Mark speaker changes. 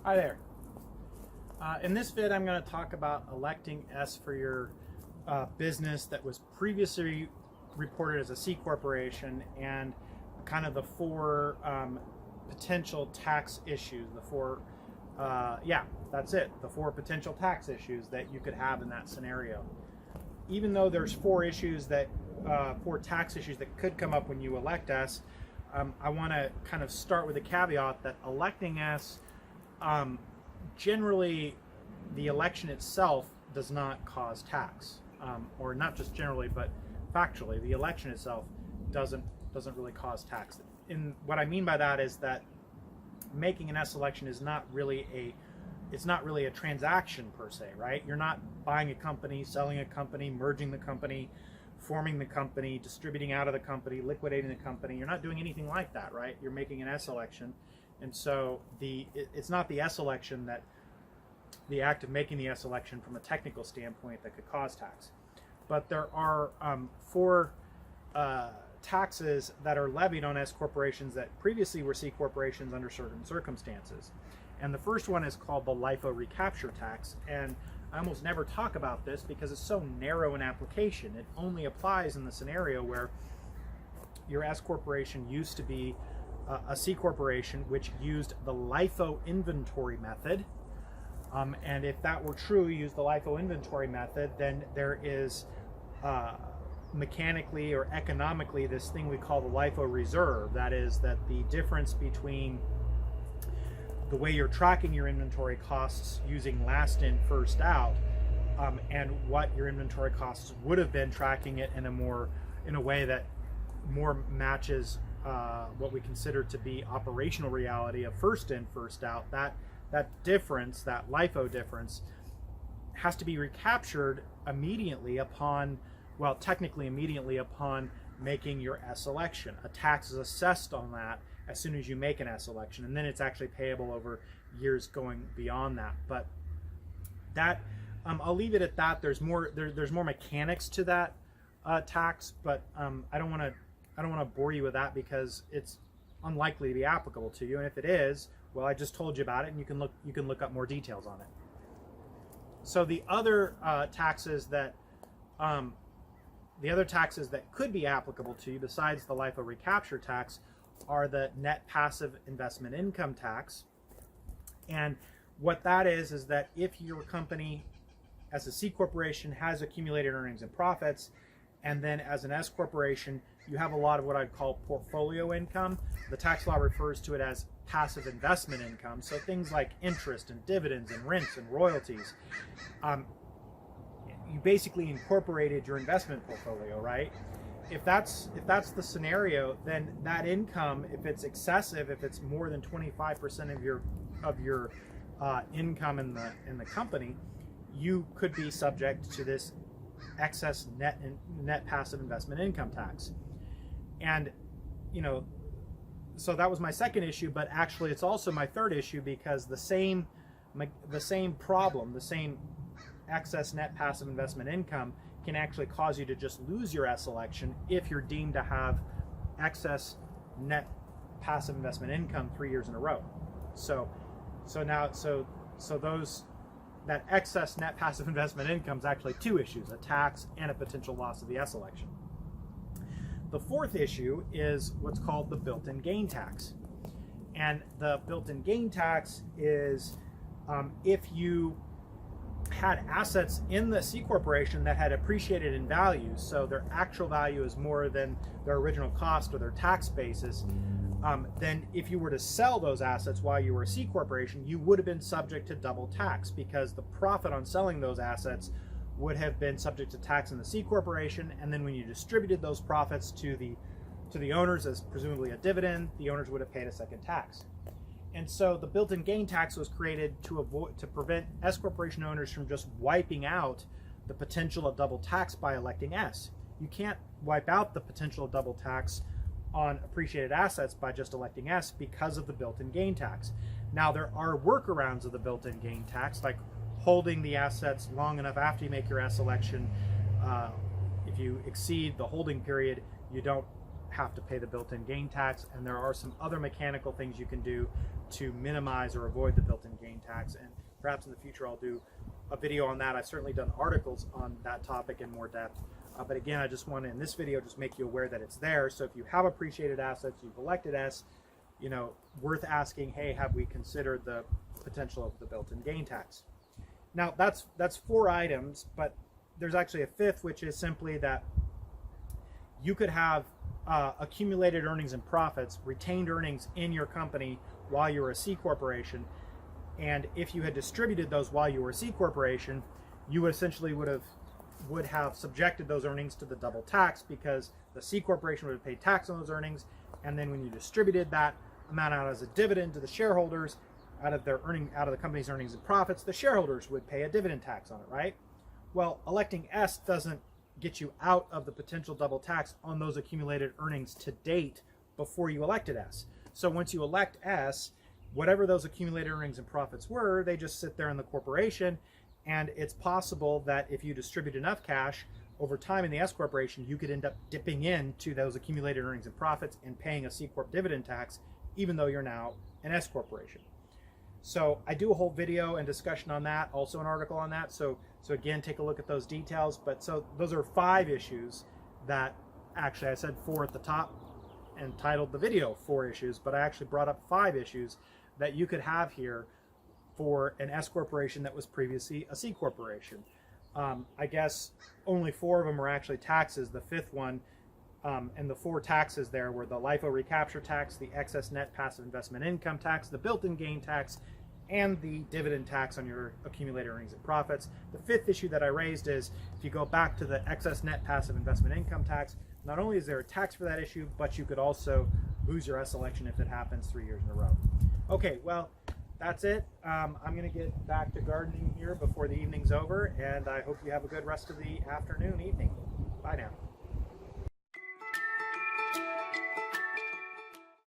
Speaker 1: Hi there. In this vid, I'm going to talk about electing S for your business that was previously reported as a C corporation and kind of the four potential tax issues, the four potential tax issues that you could have in that scenario. Even though there's four tax issues that could come up when you elect S, I want to kind of start with a caveat that electing S, generally the election itself does not cause tax, or not just generally, but factually, the election itself doesn't really cause tax. And what I mean by that is that making an S election is not really a transaction per se, right? You're not buying a company, selling a company, merging the company, forming the company, distributing out of the company, liquidating the company. You're not doing anything like that, right? You're making an S election. And so it's not the S election that the act of making the S election from a technical standpoint that could cause tax. But there are four taxes that are levied on S corporations that previously were C corporations under certain circumstances. And the first one is called the LIFO recapture tax. And I almost never talk about this because it's so narrow in application. It only applies in the scenario where your S corporation used to be a C corporation which used the LIFO inventory method. And if that were true, use the LIFO inventory method, then there is mechanically or economically this thing we call the LIFO reserve. That is that the difference between the way you're tracking your inventory costs using last in, first out, and what your inventory costs would have been tracking it in a way that more matches what we consider to be operational reality of first in, first out. That difference, that LIFO difference, has to be recaptured immediately upon, well, technically immediately upon making your S election. A tax is assessed on that as soon as you make an S election, and then it's actually payable over years going beyond that. But that I'll leave it at that. There's more mechanics to that tax, but I don't want to bore you with that because it's unlikely to be applicable to you. And if it is, well, I just told you about it, and you can look up more details on it. So the other taxes that could be applicable to you besides the LIFO recapture tax are the net passive investment income tax. And what that is that if your company as a C corporation has accumulated earnings and profits, and then as an S corporation you have a lot of what I'd call portfolio income, the tax law refers to it as passive investment income. So things like interest and dividends and rents and royalties. You basically incorporated your investment portfolio, right? If that's the scenario, then that income, if it's excessive, if it's more than 25% of your income in the company, you could be subject to this excess net passive investment income tax. And so that was my second issue, but actually it's also my third issue because the same problem, the same excess net passive investment income can actually cause you to just lose your S election if you're deemed to have excess net passive investment income 3 years in a row. So that excess net passive investment income is actually two issues, a tax and a potential loss of the S election. The fourth issue is what's called the built-in gain tax. And the built-in gain tax is if you had assets in the C corporation that had appreciated in value, so their actual value is more than their original cost or their tax basis, then if you were to sell those assets while you were a C corporation, you would have been subject to double tax because the profit on selling those assets would have been subject to tax in the C corporation, and then when you distributed those profits to the owners as presumably a dividend, the owners would have paid a second tax. And so the built-in gain tax was created to prevent S corporation owners from just wiping out the potential of double tax by electing S. You can't wipe out the potential of double tax on appreciated assets by just electing S because of the built-in gain tax. Now there are workarounds of the built-in gain tax, like holding the assets long enough after you make your S election. If you exceed the holding period, you don't have to pay the built-in gain tax, and there are some other mechanical things you can do to minimize or avoid the built-in gain tax, and perhaps in the future I'll do a video on that. I've certainly done articles on that topic in more depth, but again, I just want to, in this video, just make you aware that it's there. So if you have appreciated assets, you've elected S, you know, worth asking, hey, have we considered the potential of the built-in gain tax? Now that's 4 items, but there's actually a 5th, which is simply that you could have accumulated earnings and profits, retained earnings in your company while you were a C corporation, and if you had distributed those while you were a C corporation, you essentially would have subjected those earnings to the double tax, because the C corporation would have paid tax on those earnings, and then when you distributed that amount out as a dividend to the shareholders out of the company's earnings and profits, the shareholders would pay a dividend tax on it, right? Well, electing S doesn't get you out of the potential double tax on those accumulated earnings to date before you elected S. So once you elect S, whatever those accumulated earnings and profits were, they just sit there in the corporation, and it's possible that if you distribute enough cash over time in the S corporation, you could end up dipping into those accumulated earnings and profits and paying a C corp dividend tax, even though you're now an S corporation. So I do a whole video and discussion on that, also an article on that. So again, take a look at those details. But so those are 5 issues that, actually I said 4 at the top and titled the video 4 issues, but I actually brought up 5 issues that you could have here for an S corporation that was previously a C corporation. I guess only 4 of them are actually taxes. The 5th one, and the 4 taxes there were the LIFO recapture tax, the excess net passive investment income tax, the built-in gain tax, and the dividend tax on your accumulated earnings and profits. The 5th issue that I raised is, if you go back to the excess net passive investment income tax, not only is there a tax for that issue, but you could also lose your S election if it happens 3 years in a row. Okay, well, that's it. I'm going to get back to gardening here before the evening's over, and I hope you have a good rest of the afternoon, evening. Bye now.